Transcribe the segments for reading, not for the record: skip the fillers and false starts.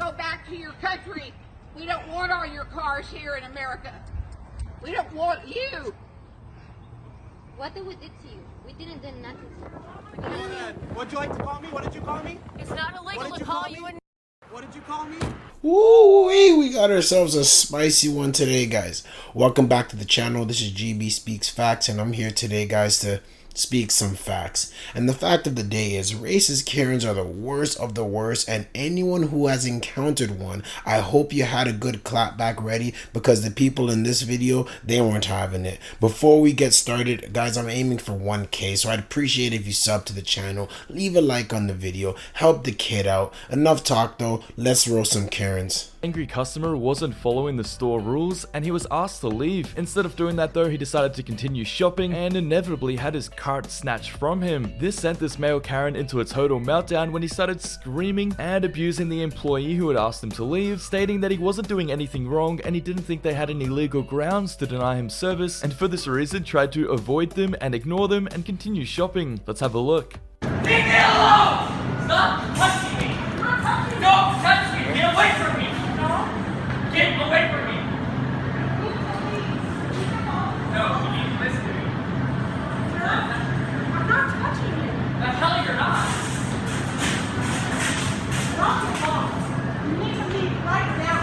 go back to your country. We don't want all your cars here in America. We don't want you. What did we do to you? We didn't do nothing to you. What'd you like to call me? What did you call me? It's not illegal to call you a... What did you call me? Ooh, we got ourselves a spicy one today, guys. Welcome back to the channel. This is GB Speaks Facts, and I'm here today, guys, to speak some facts. And the fact of the day is racist Karens are the worst of the worst, and anyone who has encountered one, I hope you had a good clapback ready, because the people in this video, they weren't having it. Before we get started, guys, I'm aiming for 1K, so I'd appreciate if you sub to the channel, leave a like on the video, help the kid out. Enough talk though, let's roast some Karens. Angry customer wasn't following the store rules and he was asked to leave. Instead of doing that though, he decided to continue shopping and inevitably had his cart snatched from him. This sent this male Karen into a total meltdown when he started screaming and abusing the employee who had asked him to leave, stating that he wasn't doing anything wrong and he didn't think they had any legal grounds to deny him service, and for this reason tried to avoid them and ignore them and continue shopping. Let's have a look. Leave me alone! Stop touching me! Don't touch me! Get away from me! Get away from me! No, you need to listen to me. I'm not touching you. The hell you're not! Not your mom. You need to leave right now.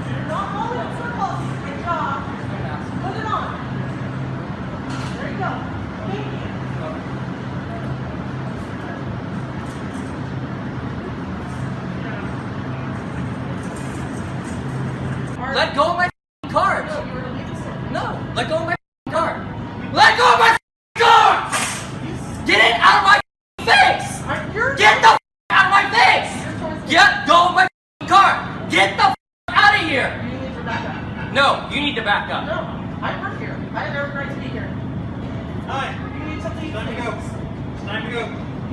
You're not holding circles. Good job. Put it on. There you go. Thank you. Let go of my card! No, let go of my card! Let go of my card! Get it out of my face! Get the out of my face! Get go of my card! Get the out of here! You need to back up. No, you need to back up. No, I work here. I have every right to be here. Hi. You need to leave. Time to go. It's time to go.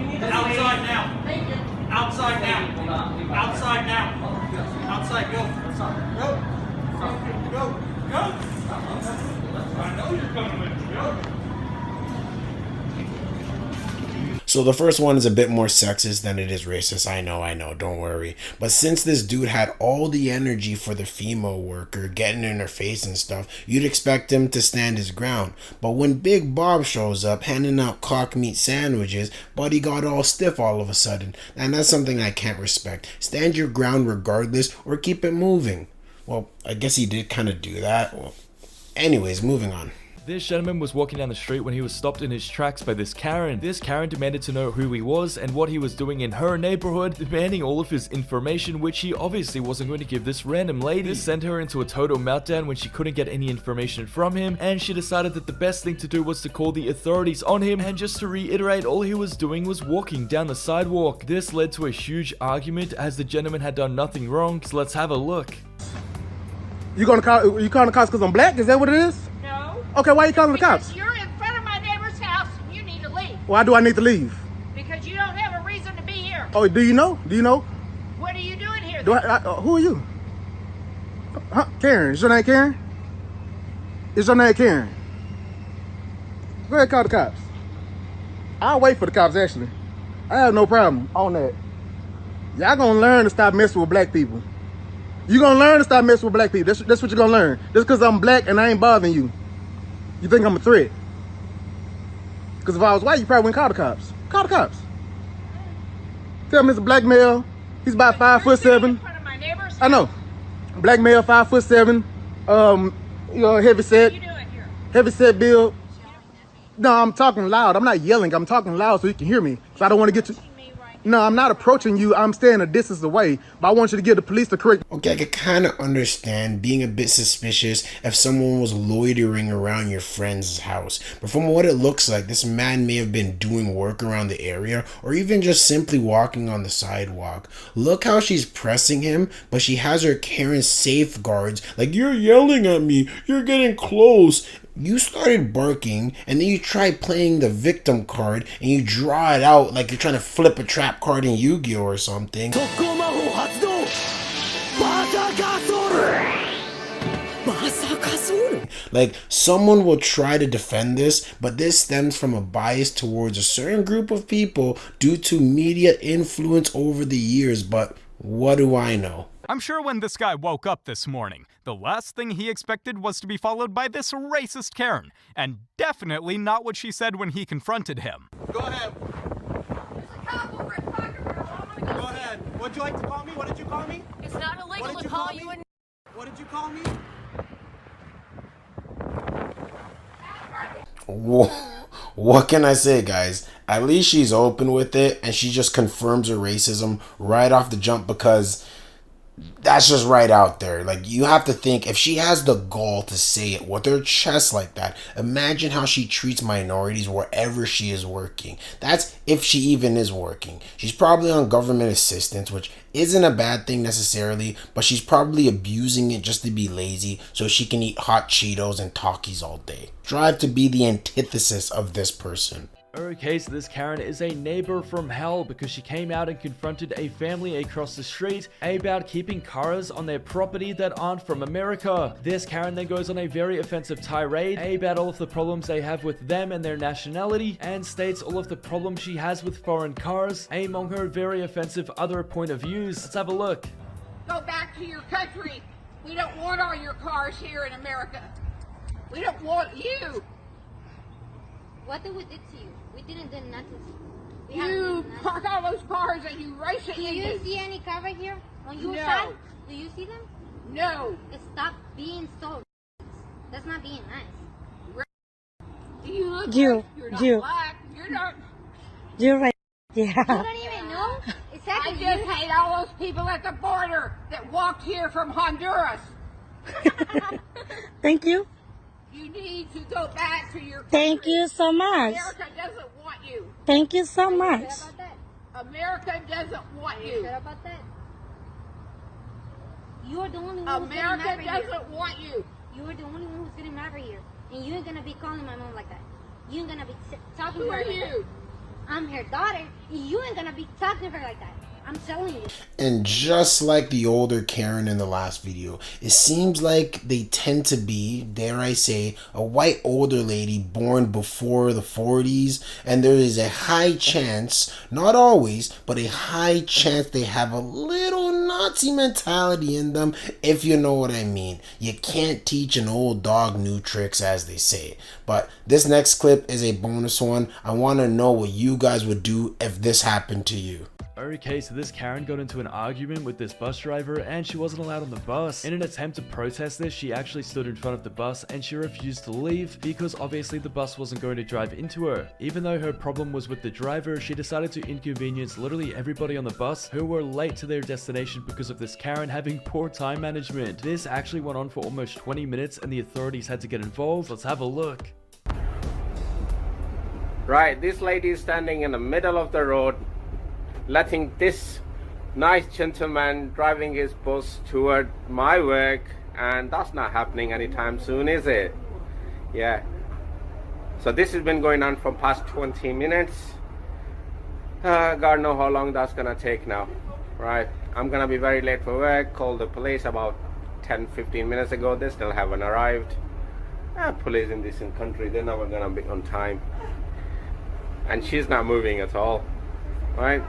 You need to Outside leave. now. Thank you. Outside now. Outside now. Outside, go. Go. Go. Go. I know you're coming with me. Go. So the first one is a bit more sexist than it is racist. I know, don't worry. But since this dude had all the energy for the female worker getting in her face and stuff, you'd expect him to stand his ground. But when Big Bob shows up handing out cock meat sandwiches, Buddy got all stiff all of a sudden. And that's something I can't respect. Stand your ground regardless or keep it moving. Well, I guess he did kind of do that. Well, anyways, moving on. This gentleman was walking down the street when he was stopped in his tracks by this Karen. This Karen demanded to know who he was and what he was doing in her neighborhood, demanding all of his information, which he obviously wasn't going to give this random lady. This sent her into a total meltdown when she couldn't get any information from him, and she decided that the best thing to do was to call the authorities on him. And just to reiterate, all he was doing was walking down the sidewalk. This led to a huge argument as the gentleman had done nothing wrong, so let's have a look. You calling the cops because I'm black? Is that what it is? No. Okay, why are you calling the cops? Because you're in front of my neighbor's house and you need to leave. Why do I need to leave? Because you don't have a reason to be here. Oh, do you know? Do you know? What are you doing here? Who are you? Huh? Karen. Is your name Karen? Is your name Karen? Go ahead, call the cops. I'll wait for the cops, actually. I have no problem on that. Y'all gonna learn to stop messing with black people. You gonna learn to stop messing with black people. That's what you're gonna learn. Just because I'm black and I ain't bothering you. You think I'm a threat. Because if I was white, you probably wouldn't call the cops. Call the cops. Tell me it's a black male. He's about 5'7". In front of my neighbor's I know. Black male, 5'7". You know, heavy set. What are you doing here? Heavy set build. No, I'm talking loud. I'm not yelling. I'm talking loud so you can hear me. So I don't want to get to... No, I'm not approaching you. I'm staying a distance away. But I want you to give the police the correct... Okay, I could kind of understand being a bit suspicious if someone was loitering around your friend's house. But from what it looks like, this man may have been doing work around the area or even just simply walking on the sidewalk. Look how she's pressing him, but she has her Karen safeguards. Like, you're yelling at me. You're getting close. You started barking, and then you try playing the victim card, and you draw it out like you're trying to flip a trap card in Yu-Gi-Oh or something. Like, someone will try to defend this, but this stems from a bias towards a certain group of people due to media influence over the years. But What do I know? I'm sure when this guy woke up this morning, the last thing he expected was to be followed by this racist Karen, and definitely not what she said when he confronted him. Go ahead. Go ahead. What'd you like to call me? What did you call me? It's not illegal What did to you call call you me? a What did you call me? What can I say, guys? At least she's open with it, and she just confirms her racism right off the jump, because that's just right out there. Like, you have to think, if she has the gall to say it with her chest like that, imagine how she treats minorities wherever she is working. That's if she even is working. She's probably on government assistance, which isn't a bad thing necessarily, but she's probably abusing it just to be lazy so she can eat hot Cheetos and Takis all day. Strive to be the antithesis of this person. Okay, so this Karen is a neighbor from hell because she came out and confronted a family across the street about keeping cars on their property that aren't from America. This Karen then goes on a very offensive tirade about all of the problems they have with them and their nationality, and states all of the problems she has with foreign cars, among her very offensive other point of views. Let's have a look. Go back to your country. We don't want all your cars here in America. We don't want you. What did we did to you? We didn't do nothing. You park all those cars and you race it. Do you see any car right here on your No. side? Do you see them? No. Stop being so. That's not being nice. Do you look You, like you're not you. black? You're not. You're right. You Yeah. don't even know I exactly. just hate all those people at the border that walked here from Honduras. Thank you. You need to go back to your country. Thank you so much. America doesn't want you. Thank you so Are you much. sure about that? America doesn't want Are you you. sure about that? You are the only one who's getting mad America right here. doesn't want you. You are the only one who's getting mad right here. And you ain't gonna be calling my mom like that. You ain't gonna be talking Who to her are like you? that. I'm her daughter. And you ain't gonna be talking to her like that. I'm telling you. And just like the older Karen in the last video, it seems like they tend to be, dare I say, a white older lady born before the 40s, and there is a high chance, not always, but a high chance they have a little Nazi mentality in them, if you know what I mean. You can't teach an old dog new tricks, as they say. But this next clip is a bonus one. I want to know what you guys would do if this happened to you. Okay, so this Karen got into an argument with this bus driver and she wasn't allowed on the bus. In an attempt to protest this, she actually stood in front of the bus and she refused to leave because obviously the bus wasn't going to drive into her. Even though her problem was with the driver, she decided to inconvenience literally everybody on the bus who were late to their destination because of this Karen having poor time management. This actually went on for almost 20 minutes and the authorities had to get involved. Let's have a look. Right, this lady is standing in the middle of the road, letting this nice gentleman driving his bus toward my work, and that's not happening anytime soon, is it? Yeah. So this has been going on for past 20 minutes. God knows how long that's gonna take now. Right, I'm gonna be very late for work. Called the police about 10-15 minutes ago. They still haven't arrived. Police in this country, they're never gonna be on time. And she's not moving at all. Right?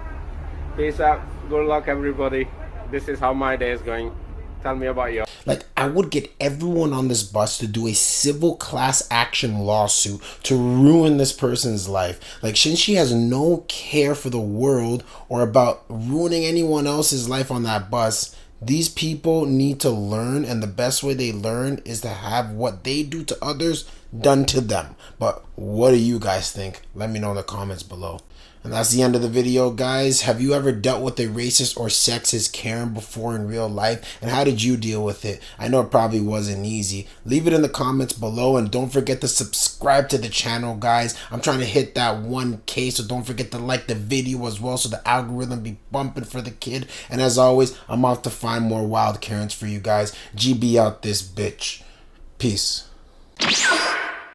Peace out. Good luck, everybody. This is how my day is going. Tell me about you. Like, I would get everyone on this bus to do a civil class action lawsuit to ruin this person's life. Like, since she has no care for the world or about ruining anyone else's life on that bus, these people need to learn, and the best way they learn is to have what they do to others done to them. But what do you guys think? Let me know in the comments below. And that's the end of the video, guys. Have you ever dealt with a racist or sexist Karen before in real life? And how did you deal with it? I know it probably wasn't easy. Leave it in the comments below, and don't forget to subscribe to the channel, guys. I'm trying to hit that 1K, so don't forget to like the video as well so the algorithm be bumping for the kid. And as always, I'm off to find more wild Karens for you guys. GB out this bitch. Peace.